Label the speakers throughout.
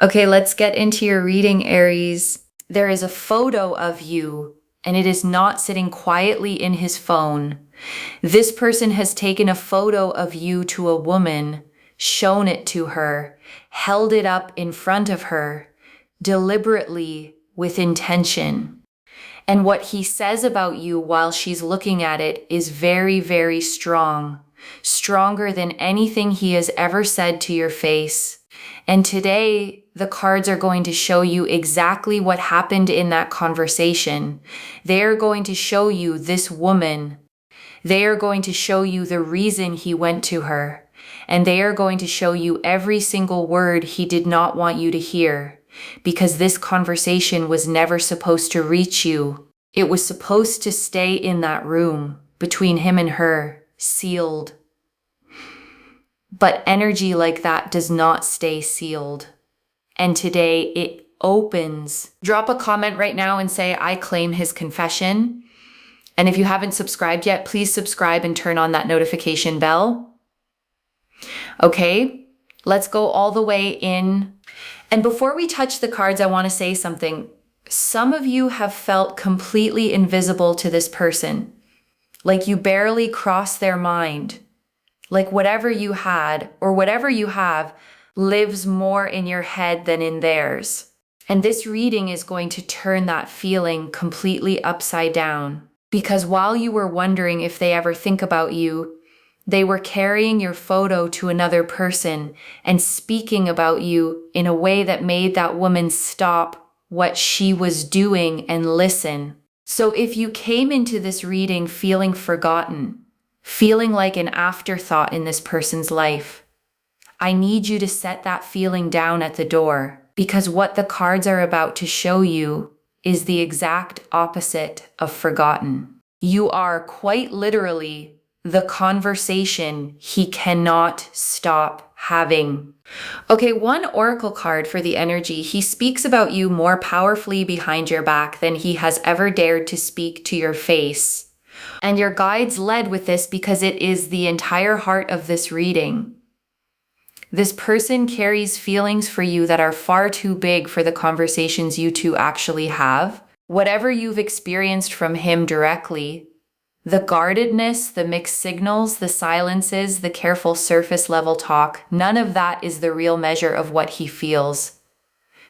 Speaker 1: Okay, let's get into your reading, Aries. There is a photo of you, and it is not sitting quietly in his phone. This person has taken a photo of you to a woman, shown it to her, held it up in front of her, deliberately, with intention. And what he says about you while she's looking at it is very, very strong, stronger than anything he has ever said to your face. And today, the cards are going to show you exactly what happened in that conversation. They are going to show you this woman. They are going to show you the reason he went to her. And they are going to show you every single word he did not want you to hear. Because this conversation was never supposed to reach you. It was supposed to stay in that room, between him and her, sealed. But energy like that does not stay sealed. And today it opens. Drop a comment right now and say, I claim his confession. And if you haven't subscribed yet, please subscribe and turn on that notification bell. Okay, let's go all the way in. And before we touch the cards, I want to say something. Some of you have felt completely invisible to this person, like you barely crossed their mind. Like whatever you had or whatever you have lives more in your head than in theirs. And this reading is going to turn that feeling completely upside down. Because while you were wondering if they ever think about you, they were carrying your photo to another person and speaking about you in a way that made that woman stop what she was doing and listen. So if you came into this reading feeling forgotten, feeling like an afterthought in this person's life, I need you to set that feeling down at the door, because what the cards are about to show you is the exact opposite of forgotten. You are quite literally the conversation he cannot stop having. Okay, one oracle card for the energy. He speaks about you more powerfully behind your back than he has ever dared to speak to your face. And your guides led with this because it is the entire heart of this reading. This person carries feelings for you that are far too big for the conversations you two actually have. Whatever you've experienced from him directly, the guardedness, the mixed signals, the silences, the careful surface level talk, none of that is the real measure of what he feels.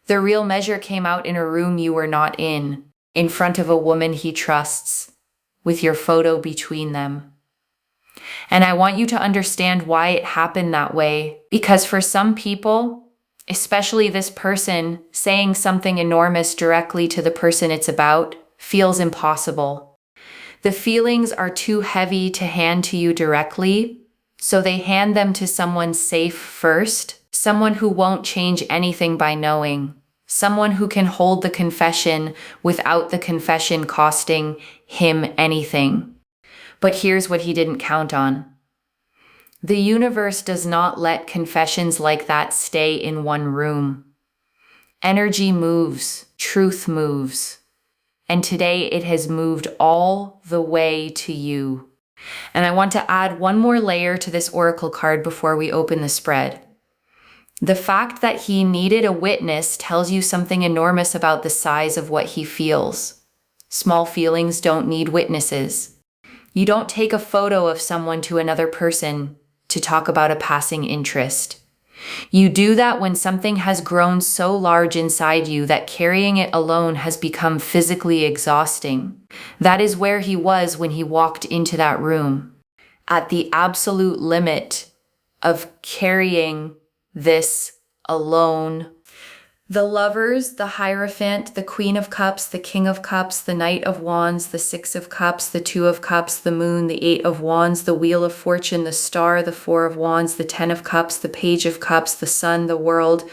Speaker 1: The real measure came out in a room you were not in front of a woman he trusts, with your photo between them. And I want you to understand why it happened that way, because for some people, especially this person, saying something enormous directly to the person it's about feels impossible. The feelings are too heavy to hand to you directly, so they hand them to someone safe first, someone who won't change anything by knowing, someone who can hold the confession without the confession costing him anything. But here's what he didn't count on. The universe does not let confessions like that stay in one room. Energy moves, truth moves. And today it has moved all the way to you. And I want to add one more layer to this oracle card before we open the spread. The fact that he needed a witness tells you something enormous about the size of what he feels. Small feelings don't need witnesses. You don't take a photo of someone to another person to talk about a passing interest. You do that when something has grown so large inside you that carrying it alone has become physically exhausting. That is where he was when he walked into that room, at the absolute limit of carrying this alone. The Lovers, the Hierophant, the Queen of Cups, the King of Cups, the Knight of Wands, the Six of Cups, the Two of Cups, the Moon, the Eight of Wands, the Wheel of Fortune, the Star, the Four of Wands, the Ten of Cups, the Page of Cups, the Sun, the World.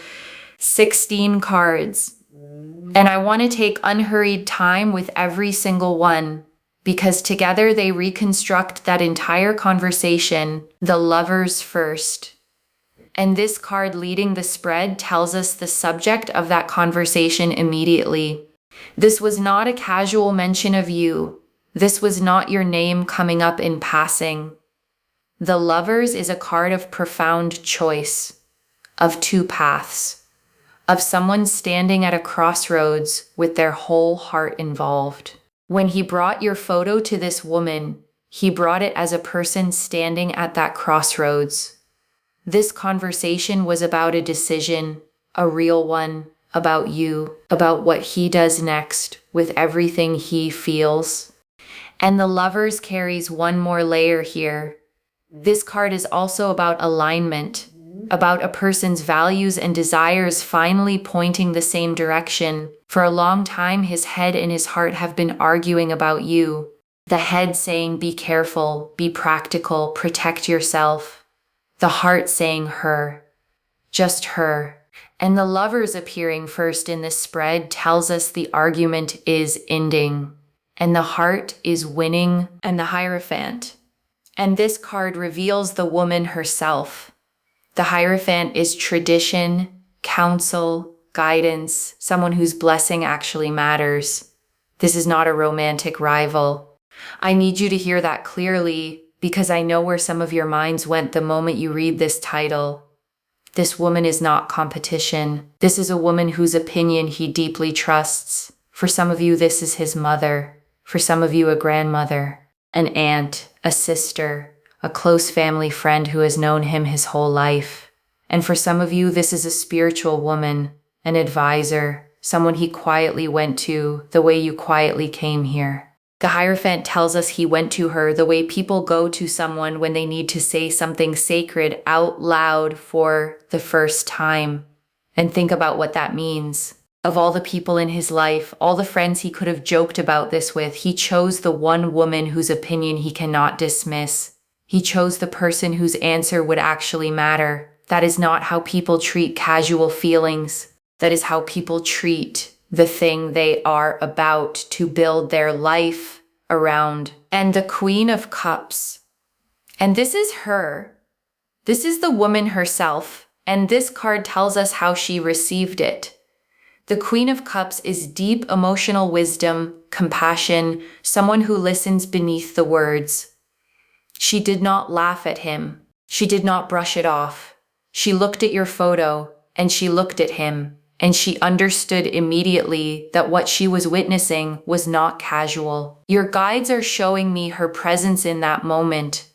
Speaker 1: 16 cards. And I want to take unhurried time with every single one, because together they reconstruct that entire conversation, the Lovers first. And this card leading the spread tells us the subject of that conversation immediately. This was not a casual mention of you. This was not your name coming up in passing. The Lovers is a card of profound choice, of two paths, of someone standing at a crossroads with their whole heart involved. When he brought your photo to this woman, he brought it as a person standing at that crossroads. This conversation was about a decision, a real one, about you, about what he does next with everything he feels. And the Lovers carries one more layer here. This card is also about alignment, about a person's values and desires finally pointing the same direction. For a long time, his head and his heart have been arguing about you. The head saying, be careful, be practical, protect yourself. The heart saying her, just her. And the Lovers appearing first in this spread tells us the argument is ending, and the heart is winning, and the Hierophant. And this card reveals the woman herself. The Hierophant is tradition, counsel, guidance, someone whose blessing actually matters. This is not a romantic rival. I need you to hear that clearly, because I know where some of your minds went the moment you read this title. This woman is not competition. This is a woman whose opinion he deeply trusts. For some of you, this is his mother. For some of you, a grandmother, an aunt, a sister, a close family friend who has known him his whole life. And for some of you, this is a spiritual woman, an advisor, someone he quietly went to the way you quietly came here. The Hierophant tells us he went to her the way people go to someone when they need to say something sacred out loud for the first time. And think about what that means. Of all the people in his life, all the friends he could have joked about this with, he chose the one woman whose opinion he cannot dismiss. He chose the person whose answer would actually matter. That is not how people treat casual feelings. That is how people treat the thing they are about to build their life around. And the Queen of Cups. And this is her. This is the woman herself. And this card tells us how she received it. The Queen of Cups is deep emotional wisdom, compassion, someone who listens beneath the words. She did not laugh at him. She did not brush it off. She looked at your photo, and she looked at him. And she understood immediately that what she was witnessing was not casual. Your guides are showing me her presence in that moment.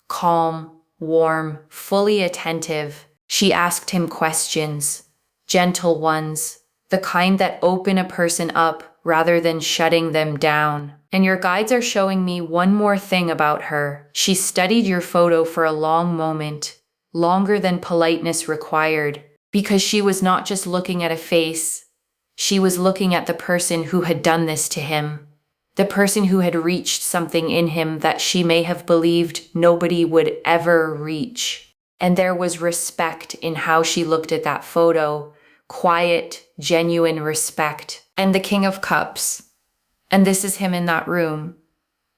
Speaker 1: Calm, warm, fully attentive. She asked him questions, gentle ones, the kind that open a person up rather than shutting them down. And your guides are showing me one more thing about her. She studied your photo for a long moment, longer than politeness required. Because she was not just looking at a face, she was looking at the person who had done this to him, the person who had reached something in him that she may have believed nobody would ever reach. And there was respect in how she looked at that photo, quiet, genuine respect. And the King of Cups. And this is him in that room.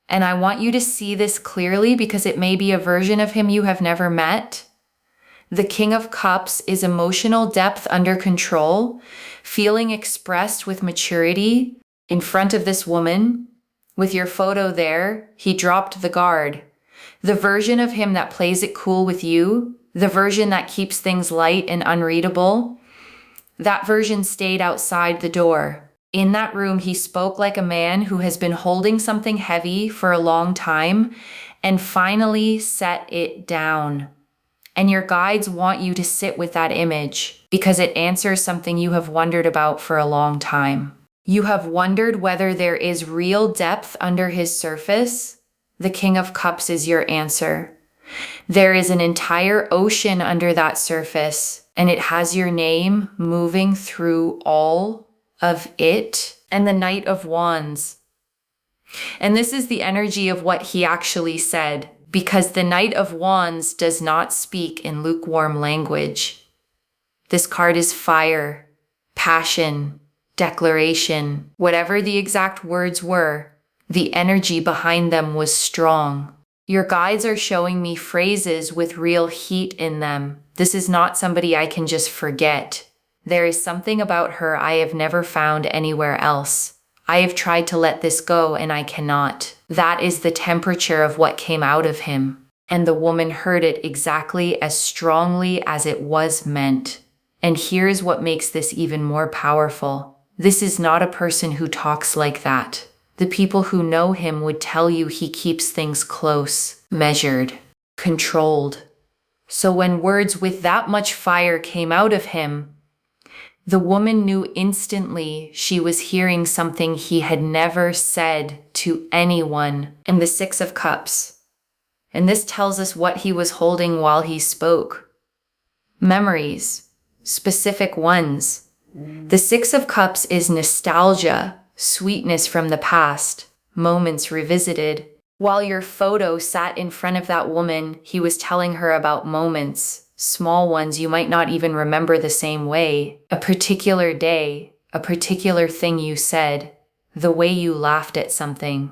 Speaker 1: And I want you to see this clearly because it may be a version of him you have never met. The King of Cups is emotional depth under control, feeling expressed with maturity in front of this woman. With your photo there, he dropped the guard. The version of him that plays it cool with you, the version that keeps things light and unreadable, that version stayed outside the door. In that room, he spoke like a man who has been holding something heavy for a long time and finally set it down. And your guides want you to sit with that image because it answers something you have wondered about for a long time. You have wondered whether there is real depth under his surface. The King of Cups is your answer. There is an entire ocean under that surface, and it has your name moving through all of it. And the Knight of Wands. And this is the energy of what he actually said. Because the Knight of Wands does not speak in lukewarm language. This card is fire, passion, declaration. Whatever the exact words were, the energy behind them was strong. Your guides are showing me phrases with real heat in them. This is not somebody I can just forget. There is something about her I have never found anywhere else. I have tried to let this go and I cannot. That is the temperature of what came out of him. And the woman heard it exactly as strongly as it was meant. And here's what makes this even more powerful. This is not a person who talks like that. The people who know him would tell you he keeps things close, measured, controlled. So when words with that much fire came out of him, the woman knew instantly she was hearing something he had never said to anyone. And the Six of Cups. And this tells us what he was holding while he spoke. Memories, specific ones. The Six of Cups is nostalgia, sweetness from the past, moments revisited. While your photo sat in front of that woman, he was telling her about moments, small ones you might not even remember the same way. A particular day, a particular thing you said, the way you laughed at something.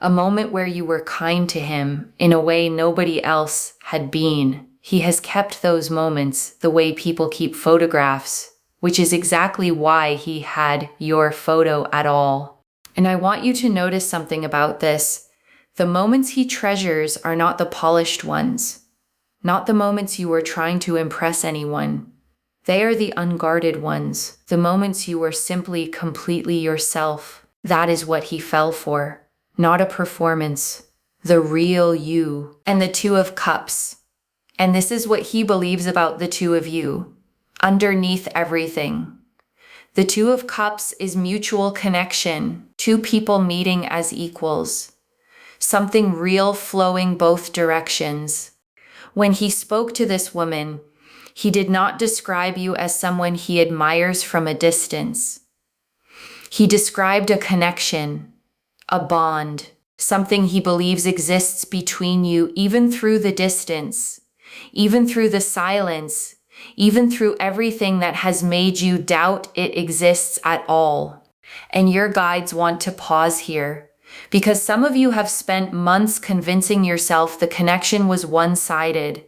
Speaker 1: A moment where you were kind to him in a way nobody else had been. He has kept those moments the way people keep photographs, which is exactly why he had your photo at all. And I want you to notice something about this. The moments he treasures are not the polished ones, not the moments you were trying to impress anyone. They are the unguarded ones, the moments you were simply completely yourself. That is what he fell for, not a performance, the real you. And the Two of Cups. And this is what he believes about the two of you. Underneath everything. The Two of Cups is mutual connection, two people meeting as equals. Something real flowing both directions. When he spoke to this woman, he did not describe you as someone he admires from a distance. He described a connection, a bond, something he believes exists between you even through the distance, even through the silence, even through everything that has made you doubt it exists at all. And your guides want to pause here, because some of you have spent months convincing yourself the connection was one-sided,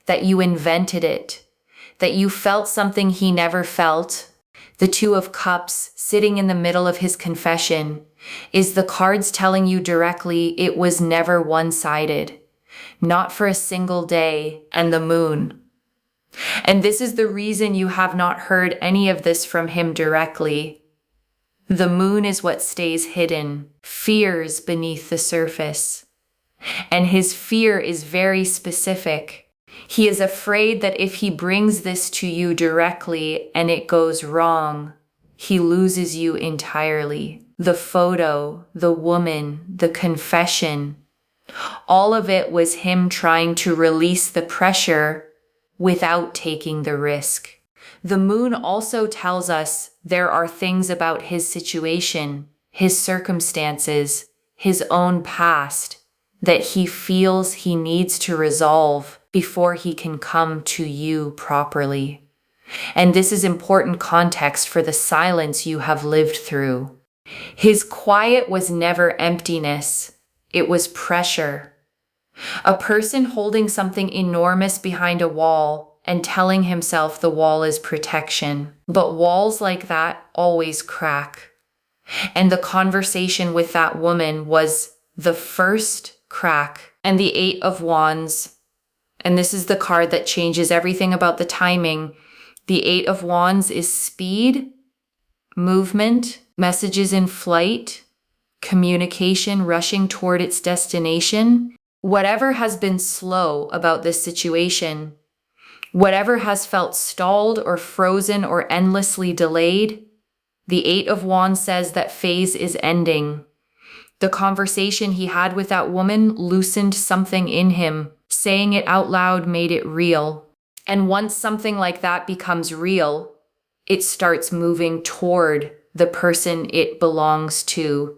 Speaker 1: that you invented it, that you felt something he never felt. The Two of Cups, sitting in the middle of his confession, is the cards telling you directly it was never one-sided, not for a single day, and the moon. And this is the reason you have not heard any of this from him directly. The moon is what stays hidden, fears beneath the surface. And his fear is very specific. He is afraid that if he brings this to you directly and it goes wrong, he loses you entirely. The photo, the woman, the confession, all of it was him trying to release the pressure without taking the risk. The moon also tells us there are things about his situation, his circumstances, his own past, that he feels he needs to resolve before he can come to you properly. And this is important context for the silence you have lived through. His quiet was never emptiness, it was pressure. A person holding something enormous behind a wall and telling himself the wall is protection. But walls like that always crack. And the conversation with that woman was the first crack. And the Eight of Wands, and this is the card that changes everything about the timing. The Eight of Wands is speed, movement, messages in flight, communication rushing toward its destination. Whatever has been slow about this situation, whatever has felt stalled or frozen or endlessly delayed, the Eight of Wands says that phase is ending. The conversation he had with that woman loosened something in him. Saying it out loud made it real. And once something like that becomes real, it starts moving toward the person it belongs to.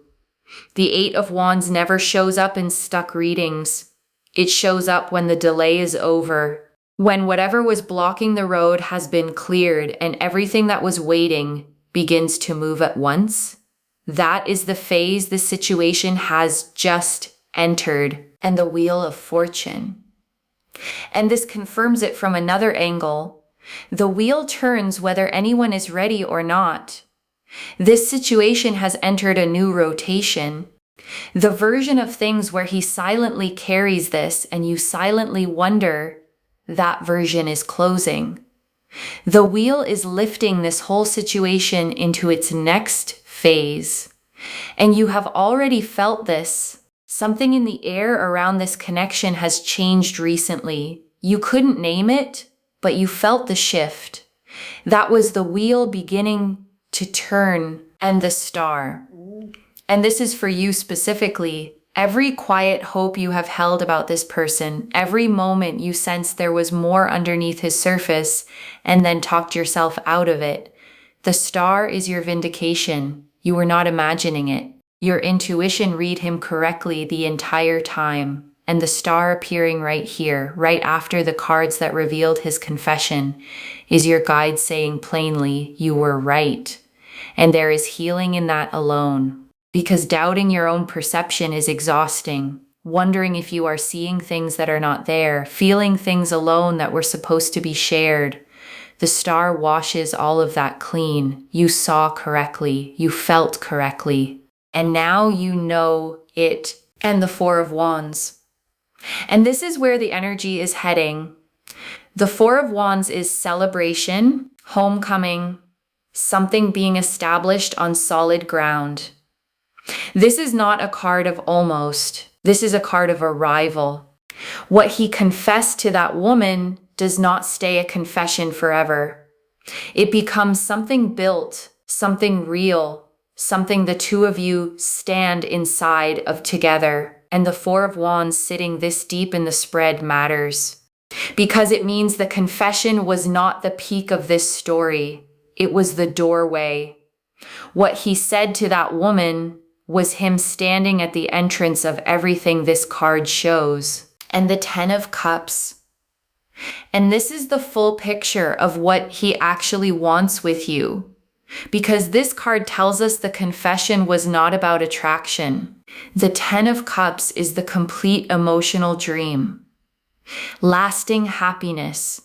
Speaker 1: The Eight of Wands never shows up in stuck readings. It shows up when the delay is over, when whatever was blocking the road has been cleared and everything that was waiting begins to move at once. That is the phase the situation has just entered, and the Wheel of Fortune. And this confirms it from another angle. The wheel turns whether anyone is ready or not. This situation has entered a new rotation. The version of things where he silently carries this and you silently wonder, that version is closing. The wheel is lifting this whole situation into its next phase. And you have already felt this. Something in the air around this connection has changed recently. You couldn't name it, but you felt the shift. That was the wheel beginning to turn and the star. And this is for you specifically. Every quiet hope you have held about this person, every moment you sensed there was more underneath his surface and then talked yourself out of it. The star is your vindication. You were not imagining it. Your intuition read him correctly the entire time. And the star appearing right here, right after the cards that revealed his confession, is your guide saying plainly, you were right. And there is healing in that alone. Because doubting your own perception is exhausting. Wondering if you are seeing things that are not there, feeling things alone that were supposed to be shared. The star washes all of that clean. You saw correctly. You felt correctly. And now you know it. And the Four of Wands. And this is where the energy is heading. The Four of Wands is celebration, homecoming, something being established on solid ground. This is not a card of almost. This is a card of arrival. What he confessed to that woman does not stay a confession forever. It becomes something built, something real, something the two of you stand inside of together. And the Four of Wands sitting this deep in the spread matters. Because it means the confession was not the peak of this story. It was the doorway. What he said to that woman was him standing at the entrance of everything this card shows. And the Ten of Cups. And this is the full picture of what he actually wants with you. Because this card tells us the confession was not about attraction. The Ten of Cups is the complete emotional dream. Lasting happiness.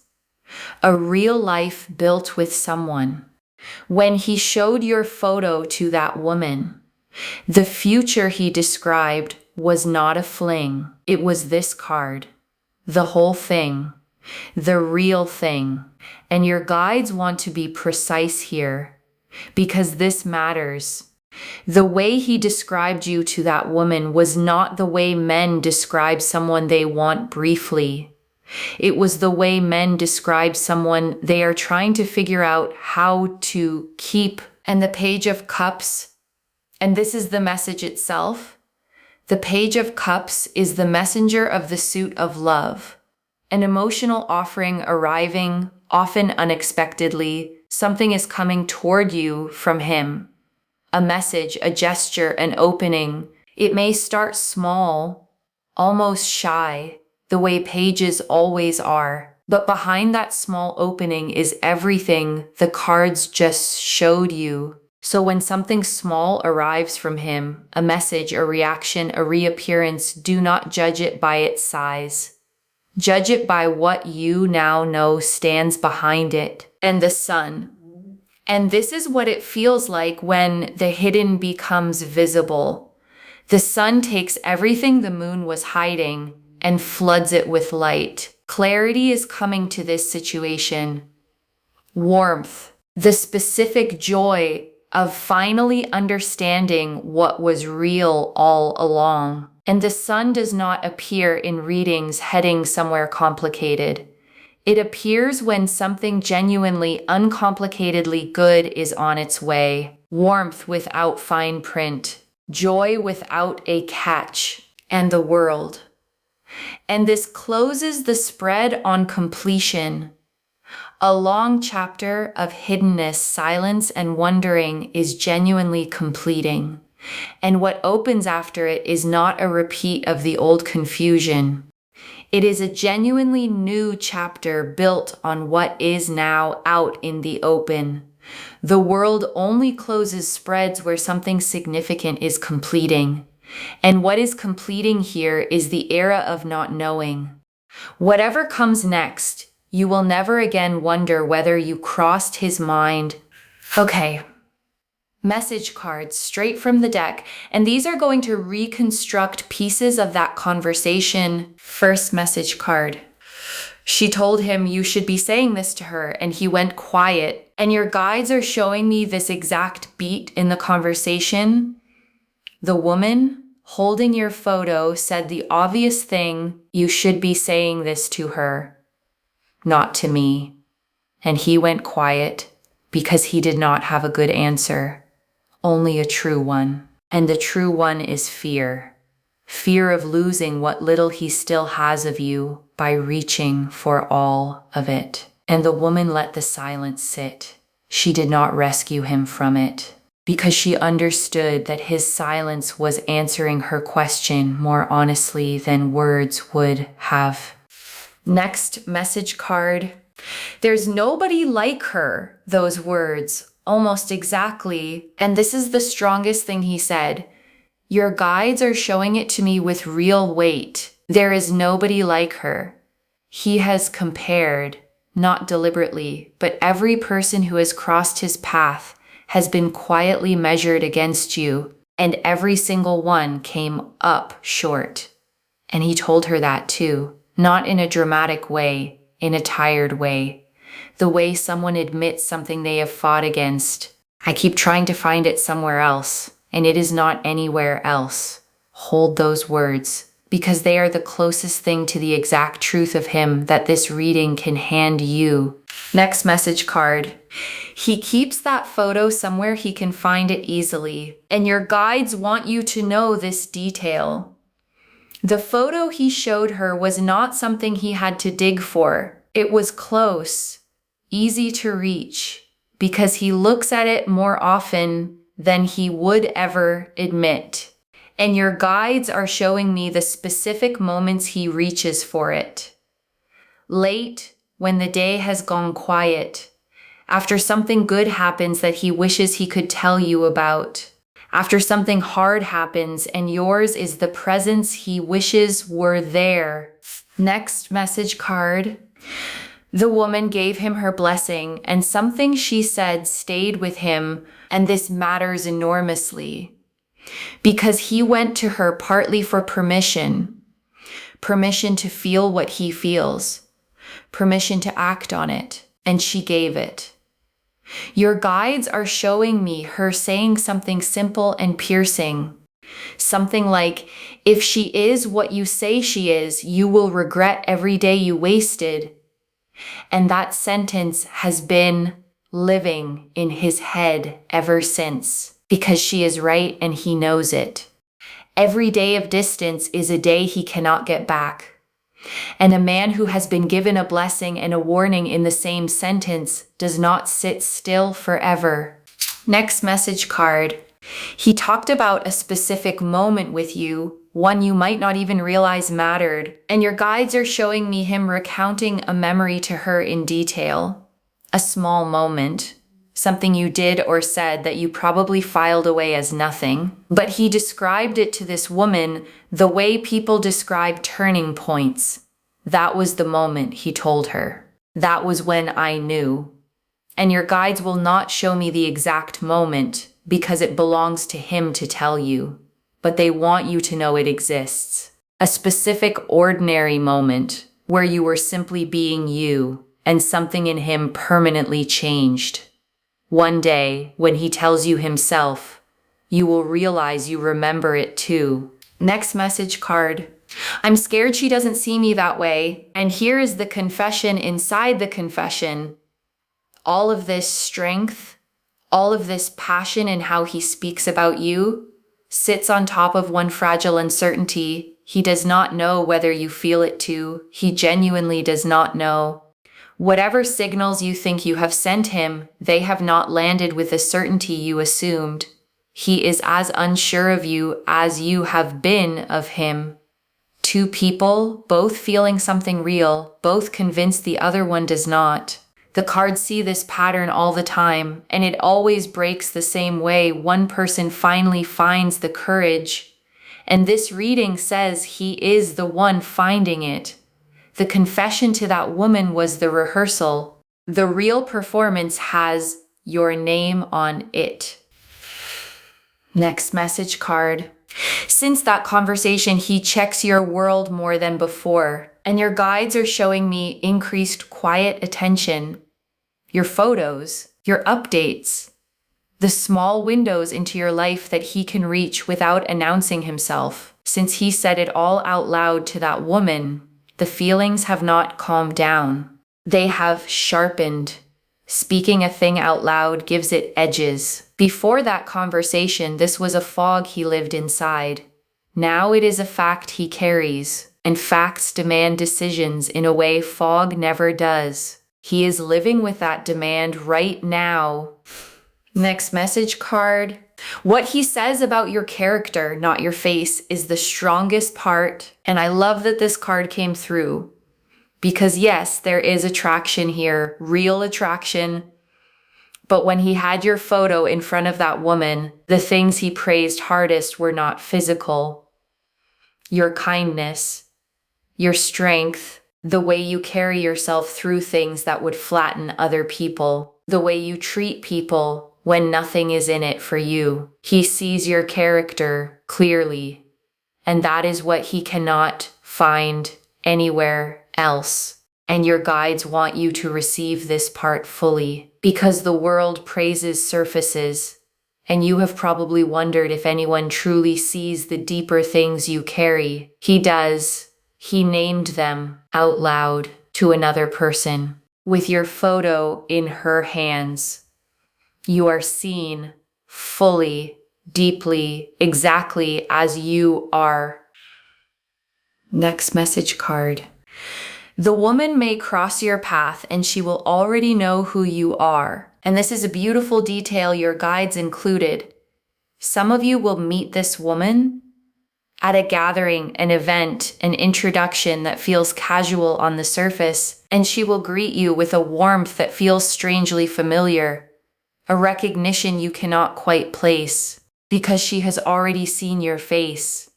Speaker 1: A real life built with someone. When he showed your photo to that woman, the future he described was not a fling. It was this card. The whole thing. The real thing. And your guides want to be precise here, because this matters. The way he described you to that woman was not the way men describe someone they want briefly. It was the way men describe someone they are trying to figure out how to keep. And the Page of Cups, and this is the message itself. The Page of Cups is the messenger of the suit of love. An emotional offering arriving, often unexpectedly. Something is coming toward you from him. A message, a gesture, an opening. It may start small, almost shy, the way pages always are. But behind that small opening is everything the cards just showed you. So when something small arrives from him, a message, a reaction, a reappearance, do not judge it by its size. Judge it by what you now know stands behind it. And the sun. And this is what it feels like when the hidden becomes visible. The sun takes everything the moon was hiding and floods it with light. Clarity is coming to this situation. Warmth. The specific joy of finally understanding what was real all along. And the sun does not appear in readings heading somewhere complicated. It appears when something genuinely, uncomplicatedly good is on its way. Warmth without fine print. Joy without a catch. And the world. And this closes the spread on completion. A long chapter of hiddenness, silence, and wondering is genuinely completing. And what opens after it is not a repeat of the old confusion. It is a genuinely new chapter built on what is now out in the open. The world only closes spreads where something significant is completing. And what is completing here is the era of not knowing. Whatever comes next, you will never again wonder whether you crossed his mind. Okay. Message cards straight from the deck, and these are going to reconstruct pieces of that conversation. First message card. She told him, you should be saying this to her, and he went quiet. And your guides are showing me this exact beat in the conversation. The woman holding your photo said the obvious thing, you should be saying this to her, not to me. And he went quiet because he did not have a good answer, only a true one. And the true one is fear. Fear of losing what little he still has of you by reaching for all of it. And the woman let the silence sit. She did not rescue him from it because she understood that his silence was answering her question more honestly than words would have. Next message card. There's nobody like her, those words, almost exactly. And this is the strongest thing he said. Your guides are showing it to me with real weight. There is nobody like her. He has compared, not deliberately, but every person who has crossed his path has been quietly measured against you, and every single one came up short. And he told her that too, not in a dramatic way, in a tired way, the way someone admits something they have fought against. I keep trying to find it somewhere else, and it is not anywhere else. Hold those words, because they are the closest thing to the exact truth of him that this reading can hand you. Next message card. He keeps that photo somewhere he can find it easily, and your guides want you to know this detail. The photo he showed her was not something he had to dig for. It was close, easy to reach, because he looks at it more often than he would ever admit. And your guides are showing me the specific moments he reaches for it. Late, when the day has gone quiet, after something good happens that he wishes he could tell you about, after something hard happens and yours is the presence he wishes were there. Next message card. The woman gave him her blessing, and something she said stayed with him, and this matters enormously. Because he went to her partly for permission to feel what he feels, permission to act on it, and she gave it. Your guides are showing me her saying something simple and piercing. Something like, if she is what you say she is, you will regret every day you wasted. And that sentence has been living in his head ever since, because she is right and he knows it. Every day of distance is a day he cannot get back. And a man who has been given a blessing and a warning in the same sentence does not sit still forever. Next message card. He talked about a specific moment with you, one you might not even realize mattered, and your guides are showing me him recounting a memory to her in detail. A small moment, something you did or said that you probably filed away as nothing, but he described it to this woman the way people describe turning points. That was the moment, he told her. That was when I knew. And your guides will not show me the exact moment because it belongs to him to tell you, but they want you to know it exists. A specific ordinary moment where you were simply being you and something in him permanently changed. One day, when he tells you himself, you will realize you remember it too. Next message card. I'm scared she doesn't see me that way. And here is the confession inside the confession. All of this strength, all of this passion in how he speaks about you, sits on top of one fragile uncertainty. He does not know whether you feel it too. He genuinely does not know. Whatever signals you think you have sent him, they have not landed with the certainty you assumed. He is as unsure of you as you have been of him. Two people, both feeling something real, both convinced the other one does not. The cards see this pattern all the time, and it always breaks the same way. One person finally finds the courage, and this reading says he is the one finding it. The confession to that woman was the rehearsal. The real performance has your name on it. Next message card. Since that conversation, he checks your world more than before. And your guides are showing me increased quiet attention, your photos, your updates, the small windows into your life that he can reach without announcing himself. Since he said it all out loud to that woman, the feelings have not calmed down. They have sharpened. Speaking a thing out loud gives it edges. Before that conversation, this was a fog he lived inside. Now it is a fact he carries, and facts demand decisions in a way fog never does. He is living with that demand right now. Next message card. What he says about your character, not your face, is the strongest part. And I love that this card came through. Because yes, there is attraction here, real attraction. But when he had your photo in front of that woman, the things he praised hardest were not physical. Your kindness, your strength, the way you carry yourself through things that would flatten other people, the way you treat people when nothing is in it for you. He sees your character clearly, and that is what he cannot find anywhere else. And your guides want you to receive this part fully, because the world praises surfaces, and you have probably wondered if anyone truly sees the deeper things you carry. He does. He named them out loud to another person. With your photo in her hands, you are seen fully, deeply, exactly as you are. Next message card. The woman may cross your path and she will already know who you are. And this is a beautiful detail your guides included. Some of you will meet this woman at a gathering, an event, an introduction that feels casual on the surface, and she will greet you with a warmth that feels strangely familiar. A recognition you cannot quite place, because she has already seen your face.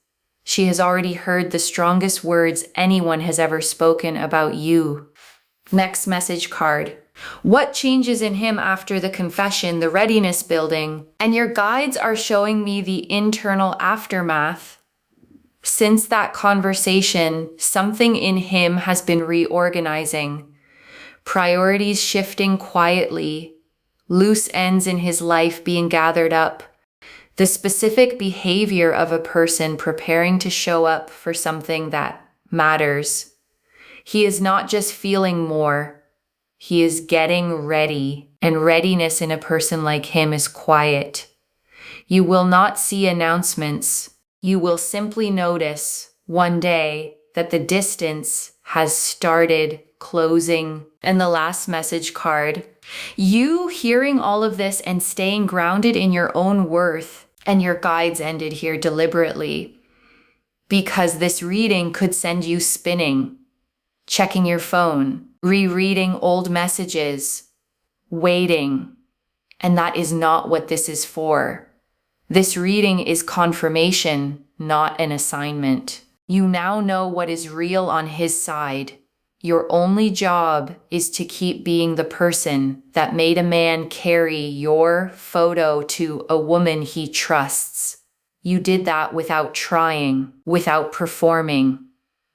Speaker 1: She has already heard the strongest words anyone has ever spoken about you. Next message card. What changes in him after the confession, the readiness building? And your guides are showing me the internal aftermath. Since that conversation, something in him has been reorganizing. Priorities shifting quietly. Loose ends in his life being gathered up. The specific behavior of a person preparing to show up for something that matters. He is not just feeling more, he is getting ready. And readiness in a person like him is quiet. You will not see announcements. You will simply notice one day that the distance has started closing. And the last message card. You hearing all of this and staying grounded in your own worth, and your guides ended here deliberately, because this reading could send you spinning, checking your phone, rereading old messages, waiting, and that is not what this is for. This reading is confirmation, not an assignment. You now know what is real on his side. Your only job is to keep being the person that made a man carry your photo to a woman he trusts. You did that without trying, without performing,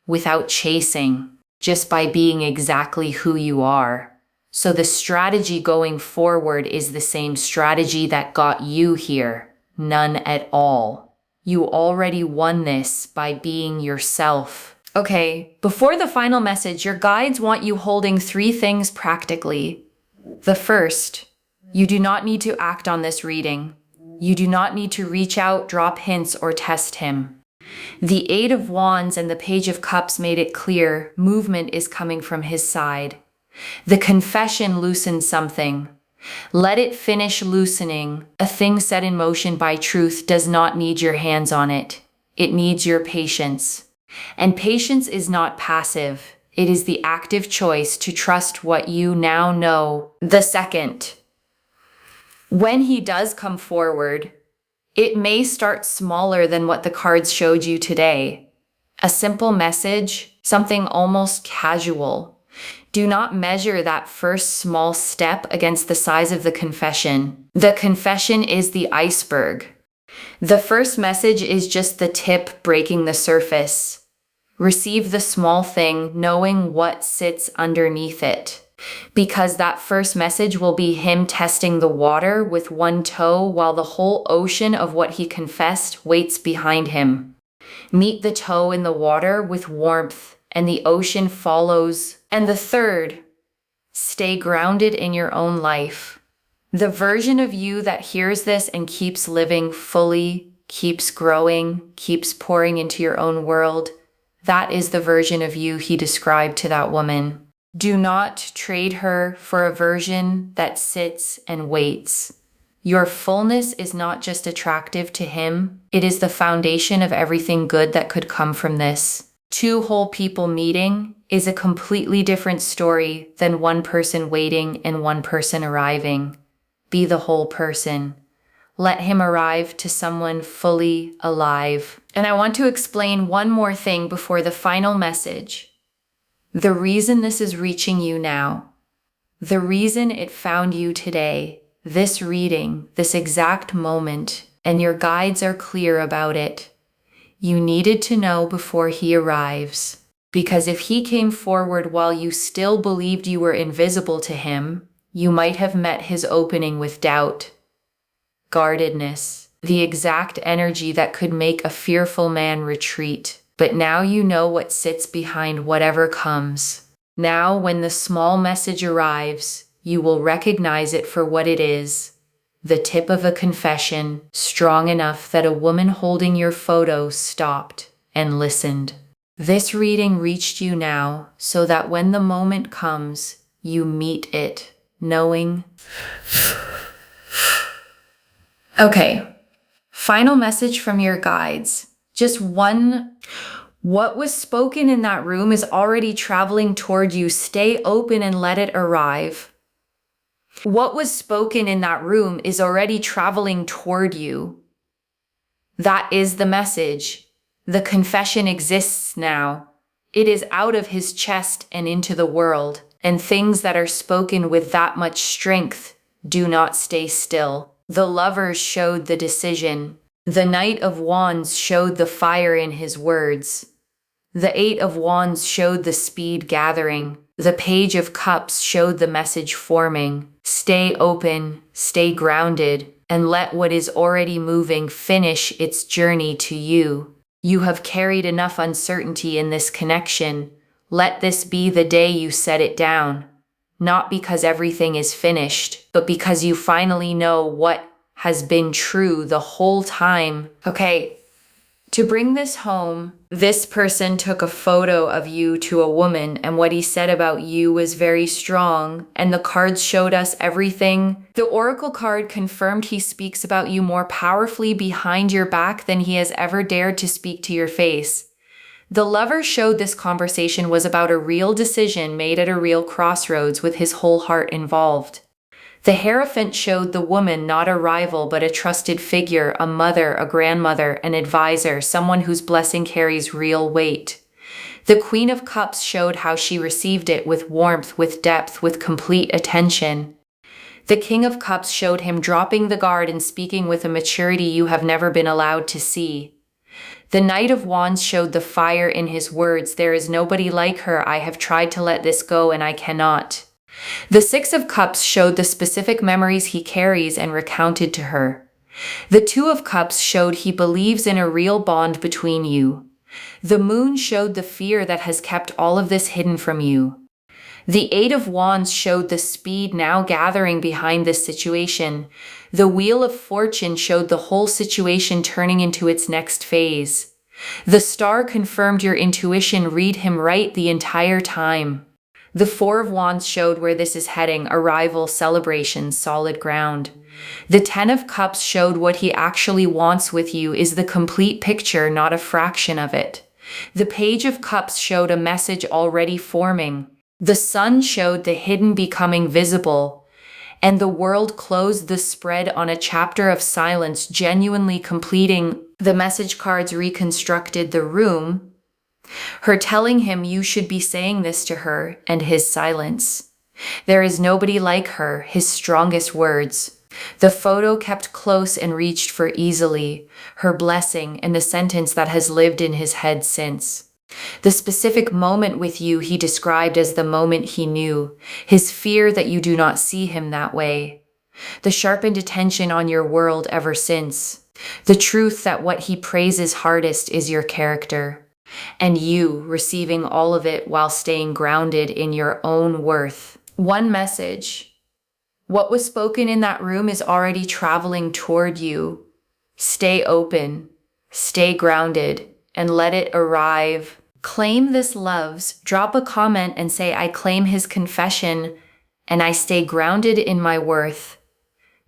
Speaker 1: without chasing, just by being exactly who you are. So the strategy going forward is the same strategy that got you here. None at all. You already won this by being yourself. Okay, before the final message, your guides want you holding 3 things practically. The first, you do not need to act on this reading. You do not need to reach out, drop hints, or test him. The 8 of Wands and the Page of Cups made it clear movement is coming from his side. The confession loosened something. Let it finish loosening. A thing set in motion by truth does not need your hands on it. It needs your patience. And patience is not passive. It is the active choice to trust what you now know. The second, when he does come forward, it may start smaller than what the cards showed you today. A simple message, something almost casual. Do not measure that first small step against the size of the confession. The confession is the iceberg. The first message is just the tip breaking the surface. Receive the small thing, knowing what sits underneath it. Because that first message will be him testing the water with one toe while the whole ocean of what he confessed waits behind him. Meet the toe in the water with warmth, and the ocean follows. And the third, stay grounded in your own life. The version of you that hears this and keeps living fully, keeps growing, keeps pouring into your own world, that is the version of you he described to that woman. Do not trade her for a version that sits and waits. Your fullness is not just attractive to him, it is the foundation of everything good that could come from this. Two whole people meeting is a completely different story than one person waiting and one person arriving. Be the whole person. Let him arrive to someone fully alive. And I want to explain one more thing before the final message. The reason this is reaching you now, the reason it found you today, this reading, this exact moment, and your guides are clear about it. You needed to know before he arrives. Because if he came forward while you still believed you were invisible to him, you might have met his opening with doubt, guardedness, the exact energy that could make a fearful man retreat. But now you know what sits behind whatever comes. Now, when the small message arrives, you will recognize it for what it is. The tip of a confession, strong enough that a woman holding your photo stopped and listened. This reading reached you now so that when the moment comes, you meet it, knowing. Okay, final message from your guides. Just one. What was spoken in that room is already traveling toward you. Stay open and let it arrive. What was spoken in that room is already traveling toward you. That is the message. The confession exists now. It is out of his chest and into the world. And things that are spoken with that much strength do not stay still. The lovers showed the decision. The Knight of Wands showed the fire in his words. The Eight of Wands showed the speed gathering. The Page of Cups showed the message forming. Stay open, stay grounded, and let what is already moving finish its journey to you. You have carried enough uncertainty in this connection. Let this be the day you set it down. Not because everything is finished, but because you finally know what has been true the whole time. Okay, to bring this home, this person took a photo of you to a woman, and what he said about you was very strong, and the cards showed us everything. The Oracle card confirmed he speaks about you more powerfully behind your back than he has ever dared to speak to your face. The lover showed this conversation was about a real decision made at a real crossroads with his whole heart involved. The Hierophant showed the woman not a rival but a trusted figure, a mother, a grandmother, an advisor, someone whose blessing carries real weight. The Queen of Cups showed how she received it with warmth, with depth, with complete attention. The King of Cups showed him dropping the guard and speaking with a maturity you have never been allowed to see. The Knight of Wands showed the fire in his words. There is nobody like her. I have tried to let this go and I cannot. The Six of Cups showed the specific memories he carries and recounted to her. The Two of Cups showed he believes in a real bond between you. The Moon showed the fear that has kept all of this hidden from you. The Eight of Wands showed the speed now gathering behind this situation. The Wheel of Fortune showed the whole situation turning into its next phase. The Star confirmed your intuition. Read him right the entire time. The Four of Wands showed where this is heading, arrival, celebration, solid ground. The Ten of Cups showed what he actually wants with you is the complete picture, not a fraction of it. The Page of Cups showed a message already forming. The Sun showed the hidden becoming visible. And the World closed the spread on a chapter of silence, genuinely completing. The message cards reconstructed the room, her telling him you should be saying this to her, and his silence. There is nobody like her, his strongest words. The photo kept close and reached for easily, her blessing, and the sentence that has lived in his head since. The specific moment with you he described as the moment he knew, his fear that you do not see him that way, the sharpened attention on your world ever since, the truth that what he praises hardest is your character, and you receiving all of it while staying grounded in your own worth. One message: what was spoken in that room is already traveling toward you. Stay open, stay grounded, and let it arrive. Claim this loves. Drop a comment and say, I claim his confession and I stay grounded in my worth.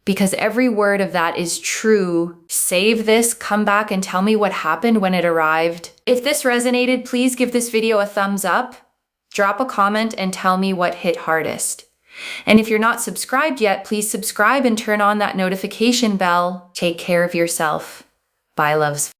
Speaker 1: Because every word of that is true. Save this, come back and tell me what happened when it arrived. If this resonated, please give this video a thumbs up. Drop a comment and tell me what hit hardest. And if you're not subscribed yet, please subscribe and turn on that notification bell. Take care of yourself. Bye, loves.